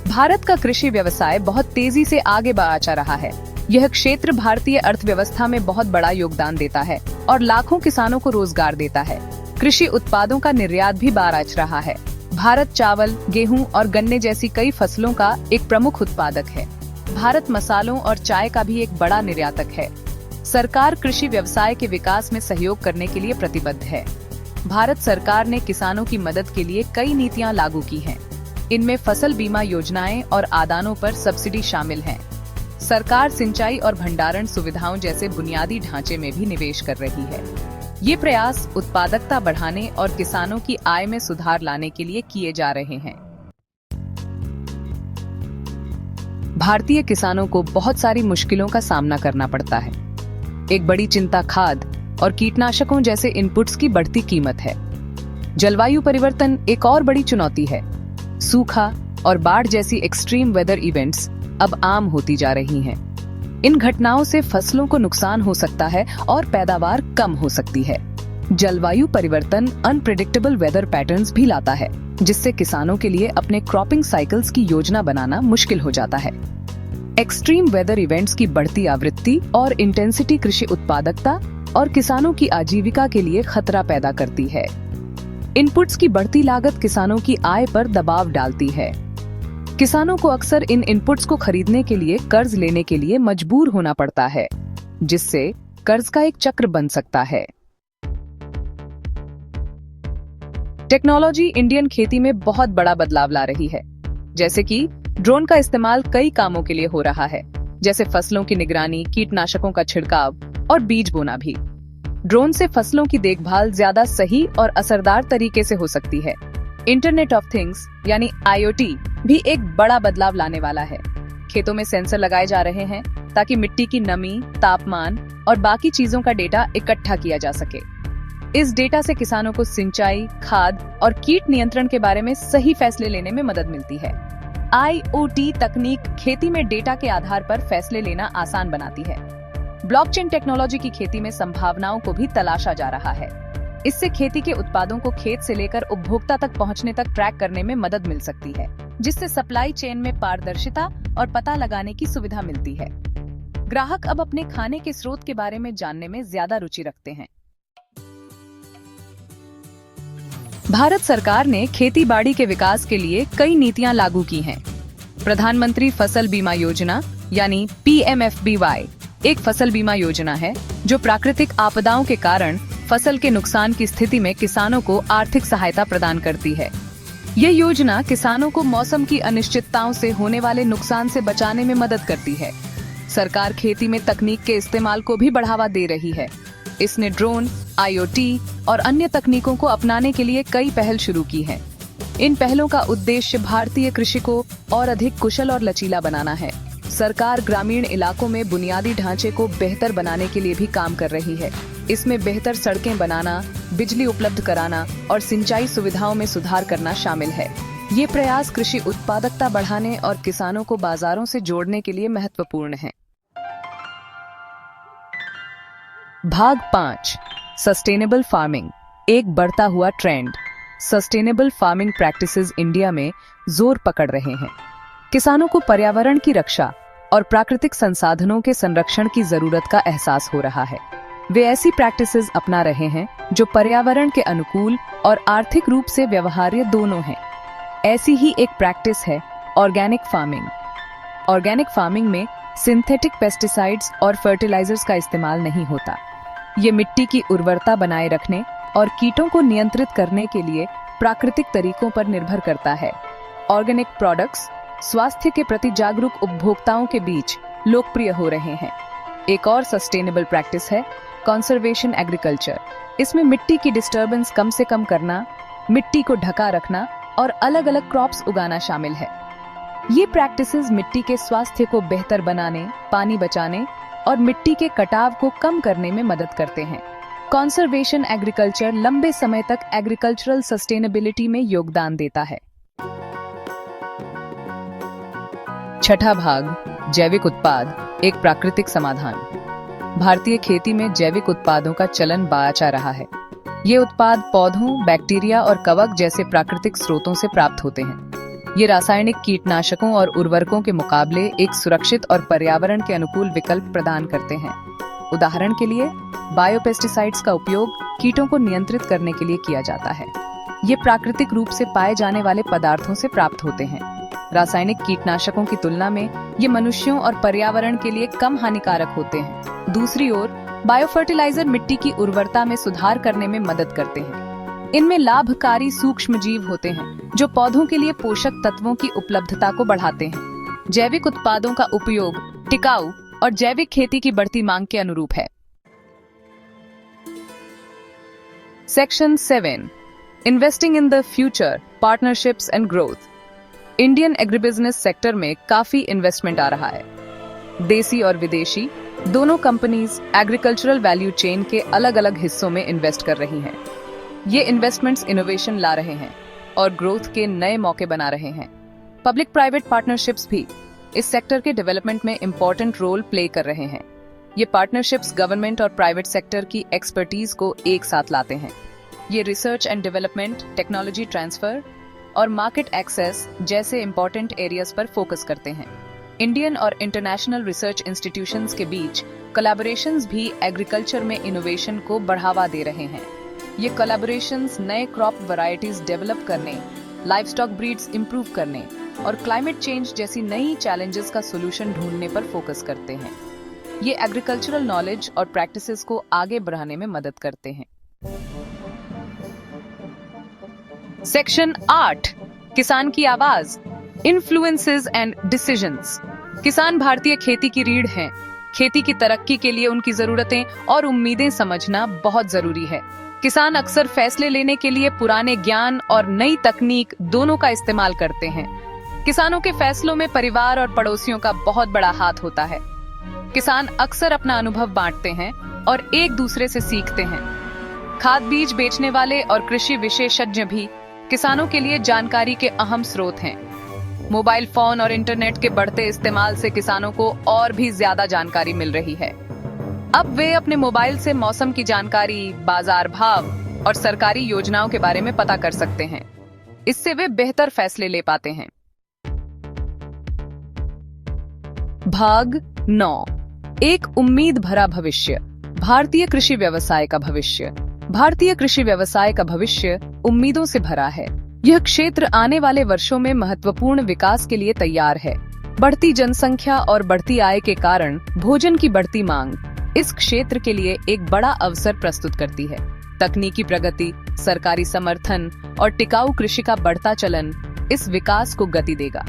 भारत का कृषि व्यवसाय बहुत तेजी से आगे बढ़ा रहा है। यह क्षेत्र भारतीय अर्थव्यवस्था में बहुत बड़ा योगदान देता है और लाखों किसानों को रोजगार देता है। कृषि उत्पादों का निर्यात भी बढ़ रहा है। भारत चावल, गेहूं और गन्ने जैसी कई फसलों का एक प्रमुख उत्पादक है। भारत मसालों और चाय का भी एक बड़ा निर्यातक है। सरकार कृषि व्यवसाय के विकास में सहयोग करने के लिए प्रतिबद्ध है। भारत सरकार ने किसानों की मदद के लिए कई नीतियां लागू की हैं। इनमें फसल बीमा योजनाएं और आदानों पर सब्सिडी शामिल हैं। सरकार सिंचाई और भंडारण सुविधाओं जैसे बुनियादी ढांचे में भी निवेश कर रही है। ये प्रयास उत्पादकता बढ़ाने और किसानों की आय में सुधार लाने के लिए किए जा रहे हैं। भारतीय किसानों को बहुत सारी मुश्किलों का सामना करना पड़ता है। एक बड़ी चिंता खाद और कीटनाशकों जैसे इनपुट्स की बढ़ती कीमत है। जलवायु परिवर्तन एक और बड़ी चुनौती है। सूखा और बाढ़ जैसी एक्सट्रीम वेदर इवेंट्स अब आम होती जा रही हैं। इन घटनाओं से फसलों को नुकसान हो सकता है और पैदावार कम हो सकती है। जलवायु परिवर्तन अनप्रेडिक्टेबल वेदर पैटर्न्स भी लाता है, जिससे किसानों के लिए अपने क्रॉपिंग साइकिल्स की योजना बनाना मुश्किल हो जाता है। एक्सट्रीम वेदर इवेंट्स की बढ़ती आवृत्ति और इंटेंसिटी कृषि उत्पादकता और किसानों की आजीविका के लिए खतरा पैदा करती है। इनपुट्स की बढ़ती लागत किसानों की आय पर दबाव डालती है। किसानों को अक्सर इन इनपुट्स को खरीदने के लिए कर्ज लेने के लिए मजबूर होना पड़ता है, जिससे कर्ज का एक चक्र बन सकता है। टेक्नोलॉजी इंडियन खेती में बहुत बड़ा बदलाव ला रही है, जैसे कि ड्रोन का इस्तेमाल कई कामों के लिए हो रहा है, जैसे फसलों की निगरानी, कीटनाशकों का छिड़काव और बीज बोना भी। ड्रोन से फसलों की देखभाल ज्यादा सही और असरदार तरीके से हो सकती है। इंटरनेट ऑफ थिंग्स यानी IoT भी एक बड़ा बदलाव लाने वाला है। खेतों में सेंसर लगाए जा रहे हैं ताकि मिट्टी की नमी, तापमान और बाकी चीजों का डेटा इकट्ठा किया जा सके। इस डेटा से किसानों को सिंचाई, खाद और कीट नियंत्रण के बारे में सही फैसले लेने में मदद मिलती है। IoT तकनीक खेती में डेटा के आधार पर फैसले लेना आसान बनाती है। ब्लॉकचेन टेक्नोलॉजी की खेती में संभावनाओं को भी तलाशा जा रहा है। इससे खेती के उत्पादों को खेत से लेकर उपभोक्ता तक पहुंचने तक ट्रैक करने में मदद मिल सकती है, जिससे सप्लाई चेन में पारदर्शिता और पता लगाने की सुविधा मिलती है। ग्राहक अब अपने खाने के स्रोत के बारे में जानने में ज्यादा रुचि रखते हैं। भारत सरकार ने खेती बाड़ी के विकास के लिए कई नीतियां लागू की हैं। प्रधानमंत्री फसल बीमा योजना यानी PMFBY एक फसल बीमा योजना है जो प्राकृतिक आपदाओं के कारण फसल के नुकसान की स्थिति में किसानों को आर्थिक सहायता प्रदान करती है। यह योजना किसानों को मौसम की अनिश्चितताओं से होने वाले नुकसान से बचाने में मदद करती है। सरकार खेती में तकनीक के इस्तेमाल को भी बढ़ावा दे रही है। इसने ड्रोन, IoT और अन्य तकनीकों को अपनाने के लिए कई पहल शुरू की हैं। इन पहलों का उद्देश्य भारतीय कृषि को और अधिक कुशल और लचीला बनाना है। सरकार ग्रामीण इलाकों में बुनियादी ढांचे को बेहतर बनाने के लिए भी काम कर रही है। इसमें बेहतर सड़कें बनाना, बिजली उपलब्ध कराना और सिंचाई सुविधाओं में सुधार करना शामिल है। ये प्रयास कृषि उत्पादकता बढ़ाने और किसानों को बाजारों से जोड़ने के लिए महत्वपूर्ण हैं। भाग 5 सस्टेनेबल फार्मिंग, एक बढ़ता हुआ trend. Sustainable farming practices India में जोर पकड़ रहे हैं। किसानों को पर्यावरण की रक्षा और प्राकृतिक संसाधनों के संरक्षण की जरूरत का एहसास हो रहा है। वे ऐसी प्रैक्टिसेस अपना रहे हैं जो पर्यावरण के अनुकूल और आर्थिक रूप से व्यवहार्य दोनों हैं। ऐसी ही एक प्रैक्टिस है ऑर्गेनिक फार्मिंग। ऑर्गेनिक फार्मिंग में सिंथेटिक पेस्टिसाइड्स और फर्टिलाइजर्स का इस्तेमाल नहीं होता। ये मिट्टी की उर्वरता बनाए रखने और कीटों को नियंत्रित करने के लिए प्राकृतिक तरीकों पर निर्भर करता है। ऑर्गेनिक प्रोडक्ट्स स्वास्थ्य के प्रति जागरूक उपभोक्ताओं के बीच लोकप्रिय हो रहे हैं। एक और सस्टेनेबल प्रैक्टिस है कंजर्वेशन एग्रीकल्चर। इसमें मिट्टी की डिस्टर्बेंस कम से कम करना, मिट्टी को ढका रखना और अलग अलग क्रॉप्स उगाना शामिल है। ये प्रैक्टिसेस मिट्टी के स्वास्थ्य को बेहतर बनाने, पानी बचाने और मिट्टी के कटाव को कम करने में मदद करते हैं। कंजर्वेशन एग्रीकल्चर लंबे समय तक एग्रीकल्चरल सस्टेनेबिलिटी में योगदान देता है। छठा भाग जैविक उत्पाद, एक प्राकृतिक समाधान। भारतीय खेती में जैविक उत्पादों का चलन बढ़ा रहा है। ये उत्पाद पौधों, बैक्टीरिया और कवक जैसे प्राकृतिक स्रोतों से प्राप्त होते हैं। ये रासायनिक कीटनाशकों और उर्वरकों के मुकाबले एक सुरक्षित और पर्यावरण के अनुकूल विकल्प प्रदान करते हैं। उदाहरण के लिए बायोपेस्टिसाइड्स का उपयोग कीटों को नियंत्रित करने के लिए किया जाता है। ये प्राकृतिक रूप से पाए जाने वाले पदार्थों से प्राप्त होते हैं। रासायनिक कीटनाशकों की तुलना में ये मनुष्यों और पर्यावरण के लिए कम हानिकारक होते हैं। दूसरी ओर बायोफर्टिलाइजर मिट्टी की उर्वरता में सुधार करने में मदद करते हैं। इनमें लाभकारी सूक्ष्म जीव होते हैं जो पौधों के लिए पोषक तत्वों की उपलब्धता को बढ़ाते हैं। जैविक उत्पादों का उपयोग टिकाऊ और जैविक खेती की बढ़ती मांग के अनुरूप है। Section 7 investing in the future, partnerships and growth. Indian agribusiness sector में काफी इन्वेस्टमेंट आ रहा है। देसी और विदेशी दोनों कंपनीज एग्रीकल्चरल वैल्यू चेन के अलग अलग हिस्सों में इन्वेस्ट कर रही हैं। ये इन्वेस्टमेंट्स इनोवेशन ला रहे हैं और ग्रोथ के नए मौके बना रहे हैं। पब्लिक प्राइवेट पार्टनरशिप्स भी इस सेक्टर के डेवलपमेंट में इंपॉर्टेंट रोल प्ले कर रहे हैं। ये पार्टनरशिप्स गवर्नमेंट और प्राइवेट सेक्टर की एक्सपर्टीज को एक साथ लाते हैं। ये research and development, technology transfer और मार्केट एक्सेस जैसे इंपॉर्टेंट एरियाज पर फोकस करते हैं। इंडियन और इंटरनेशनल रिसर्च इंस्टीट्यूशंस के बीच कोलैबोरेशंस भी एग्रीकल्चर में इनोवेशन को बढ़ावा दे रहे हैं। ये कोलैबोरेशंस नए क्रॉप वैरायटीज डेवलप करने, लाइवस्टॉक ब्रीड्स इंप्रूव करने और क्लाइमेट चेंज जैसी नई चैलेंजेस का सोल्यूशन ढूंढने पर फोकस करते हैं। ये एग्रीकल्चरल नॉलेज और प्रैक्टिसेस को आगे बढ़ाने में मदद करते हैं। सेक्शन 8 किसान की आवाज, इन्फ्लुएंसेस एंड डिसीजंस। किसान भारतीय खेती की रीढ़ हैं। खेती की तरक्की के लिए उनकी जरूरतें और उम्मीदें समझना बहुत जरूरी है। किसान अक्सर फैसले लेने के लिए पुराने ज्ञान और नई तकनीक दोनों का इस्तेमाल करते हैं। किसानों के फैसलों में परिवार और पड़ोसियों का बहुत बड़ा हाथ होता है। किसान अक्सर अपना अनुभव बांटते हैं और एक दूसरे से सीखते हैं। खाद बीज बेचने वाले और कृषि विशेषज्ञ भी किसानों के लिए जानकारी के अहम स्रोत हैं। मोबाइल फोन और इंटरनेट के बढ़ते इस्तेमाल से किसानों को और भी ज्यादा जानकारी मिल रही है। अब वे अपने मोबाइल से मौसम की जानकारी, बाजार भाव और सरकारी योजनाओं के बारे में पता कर सकते हैं। इससे वे बेहतर फैसले ले पाते हैं। भाग 9 एक उम्मीद भरा भविष्य, भारतीय कृषि व्यवसाय का भविष्य। भारतीय कृषि व्यवसाय का भविष्य उम्मीदों से भरा है। यह क्षेत्र आने वाले वर्षों में महत्वपूर्ण विकास के लिए तैयार है। बढ़ती जनसंख्या और बढ़ती आय के कारण भोजन की बढ़ती मांग इस क्षेत्र के लिए एक बड़ा अवसर प्रस्तुत करती है। तकनीकी प्रगति, सरकारी समर्थन और टिकाऊ कृषि का बढ़ता चलन इस विकास को गति देगा।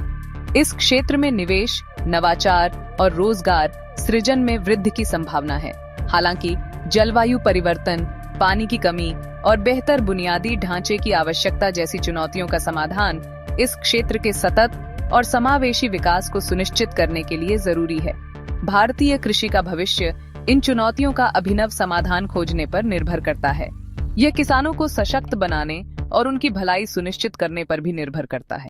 इस क्षेत्र में निवेश, नवाचार और रोजगार सृजन में वृद्धि की संभावना है। हालांकि जलवायु परिवर्तन, पानी की कमी और बेहतर बुनियादी ढांचे की आवश्यकता जैसी चुनौतियों का समाधान इस क्षेत्र के सतत और समावेशी विकास को सुनिश्चित करने के लिए जरूरी है। भारतीय कृषि का भविष्य इन चुनौतियों का अभिनव समाधान खोजने पर निर्भर करता है। यह किसानों को सशक्त बनाने और उनकी भलाई सुनिश्चित करने पर भी निर्भर करता है।